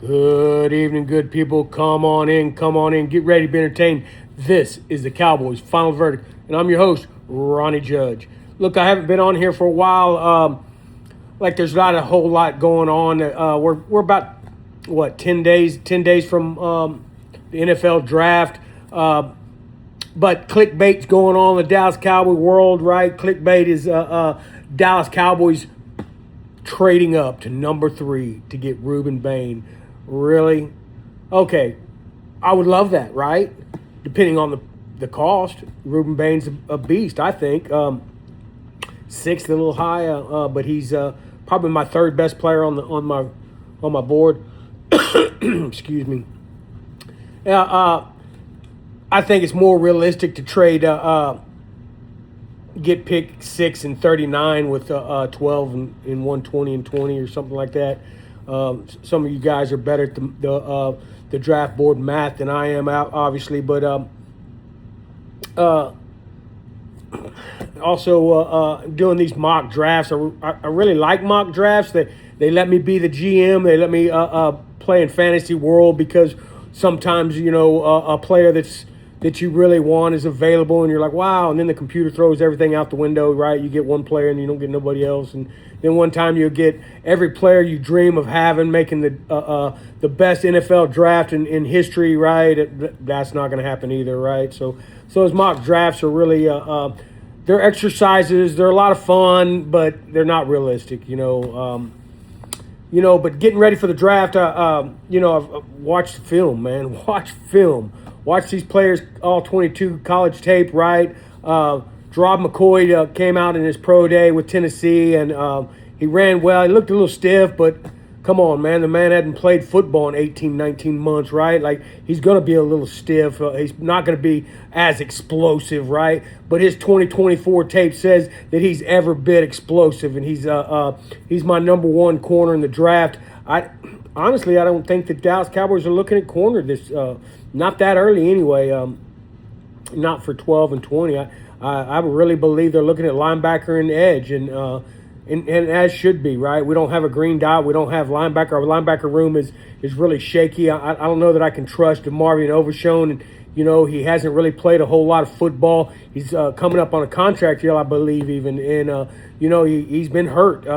Good evening, good people. Come on in, come on in. Get ready to be entertained. This is the Cowboys Final Verdict, and I'm your host, Ronnie Judge. Look, I haven't been on here for a while. There's not a whole lot going on. We're about 10 days from the NFL draft. But clickbait's going on in the Dallas Cowboy world, right? Clickbait is Dallas Cowboys trading up to number 3 to get Rubin Bain. Really? Okay. I would love that, right? Depending on the cost. Rubin Bain's a beast, I think. Sixth, a little high, but he's probably my third best player on my board. Excuse me. I think it's more realistic to trade get pick 6 and 39 with 12 and 120 and 20 or something like that. Some of you guys are better at the draft board math than I am, obviously, but also doing these mock drafts. I really like mock drafts. They let me be the GM. They let me play in fantasy world because sometimes a player that you really want is available, and you're like, wow, and then the computer throws everything out the window, right? You get one player and you don't get nobody else, and then one time you'll get every player you dream of having, making the best NFL draft in history, right? That's not going to happen either, right? So those mock drafts are really they're exercises. They're a lot of fun, but they're not realistic, But getting ready for the draft, I've watched film, man. Watch film. Watch these players, all 22 college tape, right? Rob McCoy came out in his pro day with Tennessee, and he ran well. He looked a little stiff, but come on, man. The man hadn't played football in 18, 19 months, right? Like, he's going to be a little stiff. He's not going to be as explosive, right? But his 2024 tape says that he's every bit explosive, and he's my number one corner in the draft. Honestly, I don't think the Dallas Cowboys are looking at corner this not that early anyway. Not for 12 and 20. I really believe they're looking at linebacker and edge, and as should be, right? We don't have a green dot. We don't have linebacker. Our linebacker room is really shaky. I don't know that I can trust DeMarvion Overshown, and he hasn't really played a whole lot of football. He's coming up on a contract here, I believe, even, and he's been hurt.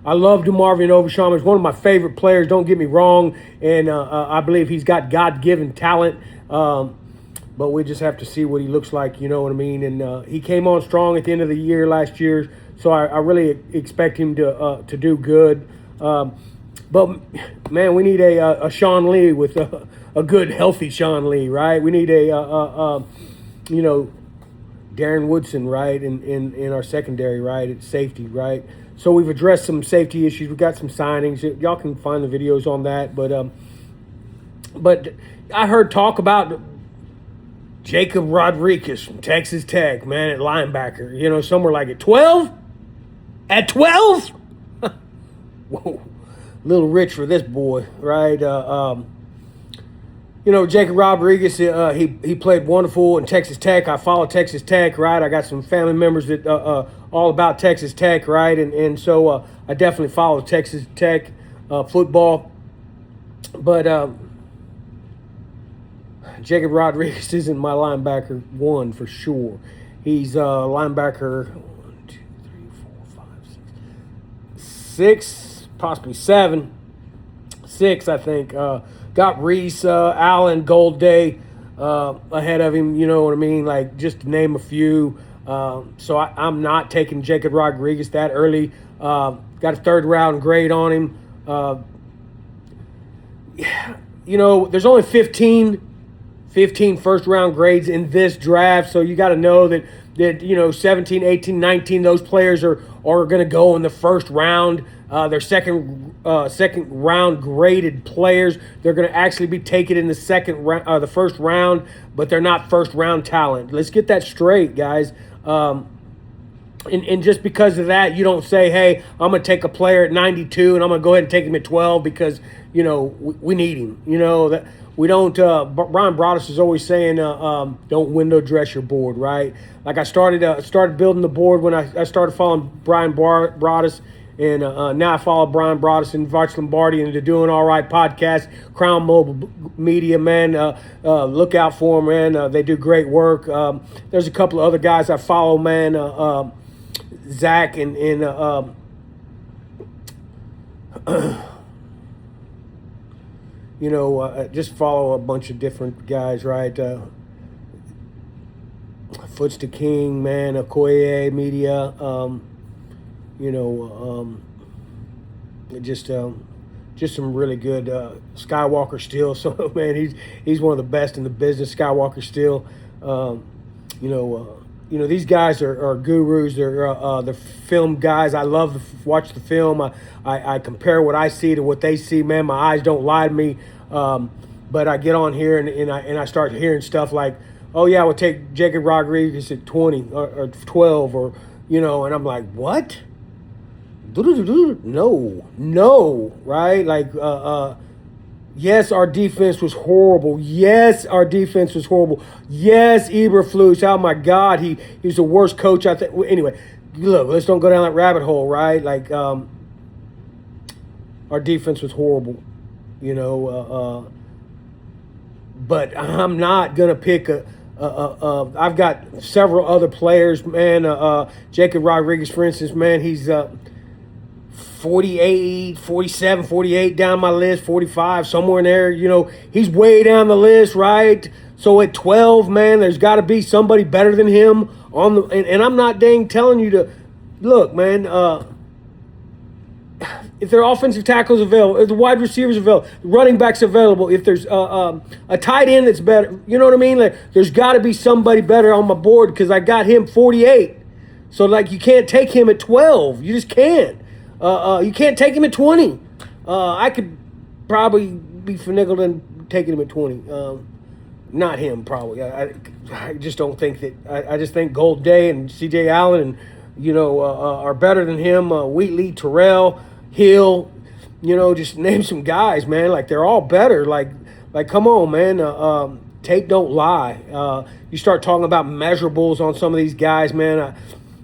I love DeMarvion Overshown. He's one of my favorite players. Don't get me wrong, and I believe he's got God-given talent. But we just have to see what he looks like, you know what I mean? And he came on strong at the end of the year last year, so I really expect him to do good. But, man, we need a Sean Lee with a good, healthy Sean Lee, right? We need Darren Woodson, right, in our secondary, right, at safety, right? So we've addressed some safety issues. We've got some signings. Y'all can find the videos on that. But I heard talk about Jacob Rodriguez from Texas Tech, man, at linebacker. Somewhere like at 12? At 12? Whoa. A little rich for this boy, right? Jacob Rodriguez, he played wonderful in Texas Tech. I follow Texas Tech, right? I got some family members that all about Texas Tech, right? And so I definitely follow Texas Tech football. But Jacob Rodriguez isn't my linebacker one for sure. He's linebacker 1, 2, 3, 4, 5, 6, possibly 7. 6, I think. Got Reese, Allen, Gold Day ahead of him, you know what I mean? Like, just to name a few. So I'm not taking Jacob Rodriguez that early. Got a third-round grade on him. There's only 15 first-round grades in this draft, so you got to know that 17, 18, 19, those players are going to go in the first round. They're second round graded players. They're going to actually be taken in the first round, but they're not first round talent. Let's get that straight, guys. And just because of that, you don't say, hey, I'm going to take a player at 92 and I'm going to go ahead and take him at 12 because, we need him. That we don't. Brian Broaddus is always saying, don't window dress your board, right? Like I started building the board when I started following Brian Broaddus And now I follow Brian Broderson, Varch Lombardi, and the Doing All Right podcast, Crown Mobile Media, man. Look out for them, man. They do great work. There's a couple of other guys I follow, man. Zach and just follow a bunch of different guys, right? Foots to King, man, Okoye Media, just some really good Skywalker Steel. So man, he's one of the best in the business. Skywalker Steel, these guys are gurus. They're film guys. I love to watch the film. I compare what I see to what they see. Man, my eyes don't lie to me. But I get on here and I start hearing stuff like, oh yeah, I would take Jacob Rodriguez at 20 or 12 and I'm like, what? No, right? Like, yes, our defense was horrible. Yes, Eberflus, oh my God, he's the worst coach I think. Anyway, look, let's don't go down that rabbit hole, right? Like, our defense was horrible, but I'm not gonna pick I've got several other players, man. Jacob Rodriguez, for instance, man, he's 48, 47, 48 down my list, 45, somewhere in there. He's way down the list, right? So at 12, man, there's got to be somebody better than him on the. And I'm not dang telling you to look, man. If there are offensive tackles available, if the wide receivers available, running backs available, if there's a tight end that's better, you know what I mean? Like, there's got to be somebody better on my board because I got him 48. So, like, you can't take him at 12. You just can't. You can't take him at 20. I could probably be finagled in taking him at 20. Not him, probably. I just don't think that. I just think Gold Day and C.J. Allen are better than him. Wheatley, Terrell, Hill, just name some guys, man. Like, they're all better. Like come on, man. Tape don't lie. You start talking about measurables on some of these guys, man.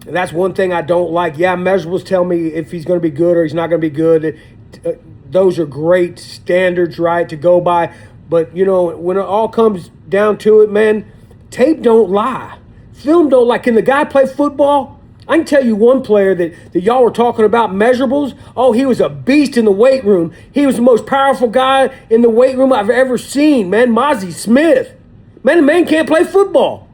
That's one thing I don't like. Yeah, measurables tell me if he's going to be good or he's not going to be good. Those are great standards, right, to go by. But, when it all comes down to it, man, tape don't lie. Film don't lie. Can the guy play football? I can tell you one player that y'all were talking about measurables. Oh, he was a beast in the weight room. He was the most powerful guy in the weight room I've ever seen, man. Mozzie Smith. Man, the man can't play football.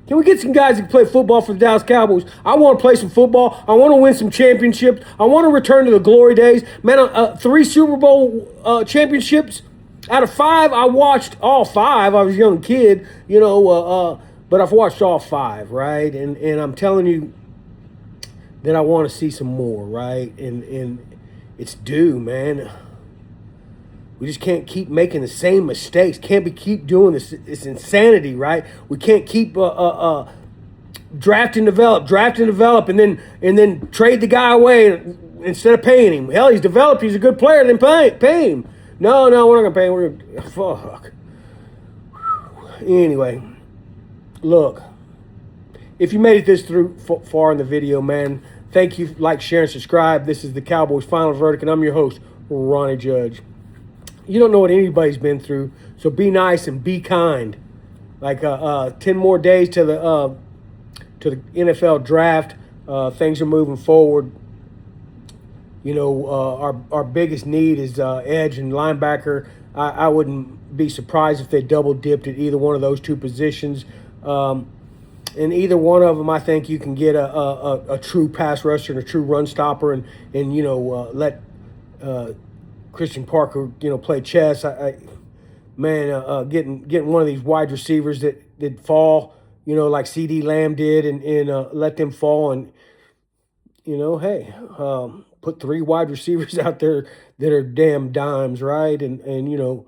Can we get some guys that can play football for the Dallas Cowboys? I want to play some football. I want to win some championships. I want to return to the glory days. Man, 3 Super Bowl championships out of 5. I watched all 5. I was a young kid, but I've watched all 5, right? And I'm telling you that I want to see some more, right? And it's due, man. We just can't keep making the same mistakes. Keep doing this. It's insanity, right? We can't keep draft and develop, and then trade the guy away instead of paying him. Hell, he's developed. He's a good player. Then pay him. No, we're not gonna pay him. We're gonna fuck. Anyway, look. If you made it this through far in the video, man, thank you. Like, share, and subscribe. This is the Cowboys Final Verdict, and I'm your host, Ronnie Judge. You don't know what anybody's been through, so be nice and be kind. Like 10 more days to the NFL draft. Things are moving forward. Our biggest need is edge and linebacker. I wouldn't be surprised if they double dipped at either one of those two positions. In either one of them, I think you can get a true pass rusher and a true run stopper, and let Christian Parker, play chess. Getting one of these wide receivers that fall, like C.D. Lamb did, and let them fall, and hey, put 3 wide receivers out there that are damn dimes, right? And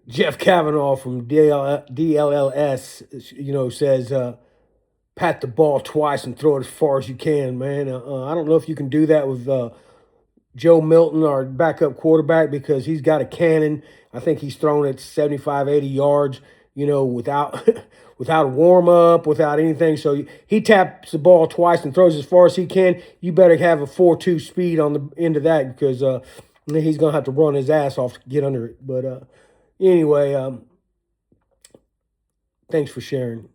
Jeff Kavanaugh from DLLS, says, pat the ball twice and throw it as far as you can, man. I don't know if you can do that with Joe Milton, our backup quarterback, because he's got a cannon. I think he's thrown it 75, 80 yards, without without a warm up, without anything. So he taps the ball twice and throws as far as he can. You better have a 4.2 speed on the end of that because he's gonna have to run his ass off to get under it. But anyway, thanks for sharing.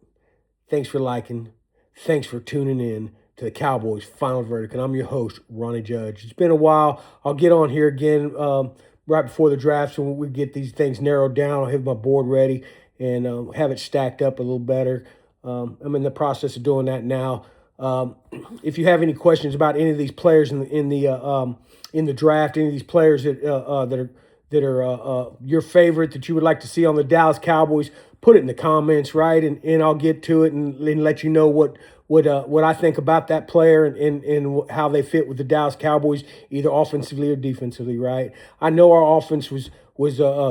Thanks for liking. Thanks for tuning in to the Cowboys Final Verdict. And I'm your host, Ronnie Judge. It's been a while. I'll get on here again right before the draft so we get these things narrowed down. I'll have my board ready and have it stacked up a little better. I'm in the process of doing that now. If you have any questions about any of these players in the draft, any of these players that are your favorite that you would like to see on the Dallas Cowboys, put it in the comments, right? And I'll get to it and let you know what I think about that player and how they fit with the Dallas Cowboys, either offensively or defensively, right? I know our offense was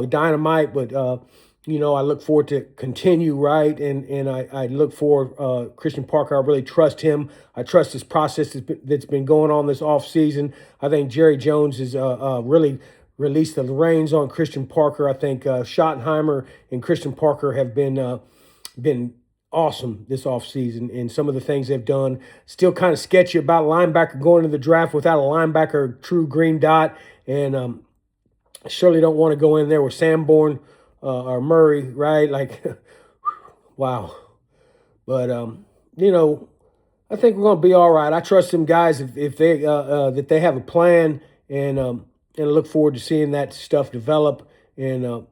dynamite, but I look forward to continue, right? And I look for Christian Parker. I really trust him. I trust his process that's been going on this offseason. I think Jerry Jones is really released the reins on Christian Parker. I think Schottenheimer and Christian Parker have been awesome this offseason, and some of the things they've done. Still kind of sketchy about linebacker going into the draft without a linebacker, true green dot, and surely don't want to go in there with Sanborn or Murray, right? Like, wow. But I think we're gonna be all right. I trust them guys if they that they have a plan, and I look forward to seeing that stuff develop and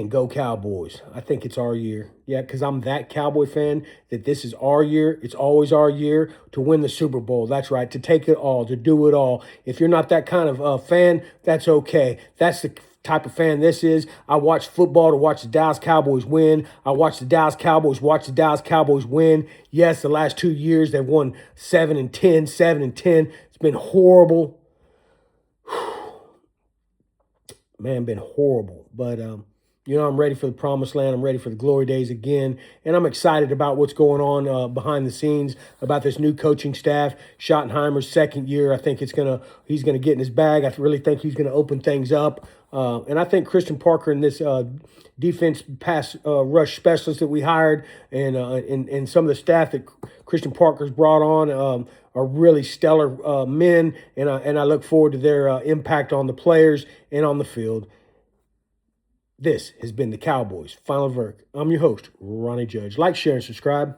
go Cowboys. I think it's our year. Yeah, because I'm that Cowboy fan that this is our year. It's always our year to win the Super Bowl. That's right, to take it all, to do it all. If you're not that kind of fan, that's okay. That's the type of fan this is. I watch football to watch the Dallas Cowboys win. I watch the Dallas Cowboys watch the Dallas Cowboys win. Yes, the last 2 years they've won 7-10, 7-10. It's been horrible. Man, been horrible. But I'm ready for the promised land. I'm ready for the glory days again. And I'm excited about what's going on behind the scenes, about this new coaching staff. Schottenheimer's second year, I think he's going to get in his bag. I really think he's going to open things up. And I think Christian Parker and this defense pass rush specialist that we hired and some of the staff that Christian Parker's brought on are really stellar men. And I look forward to their impact on the players and on the field. This has been the Cowboys Final Verdict. I'm your host, Ronnie Judge. Like, share, and subscribe.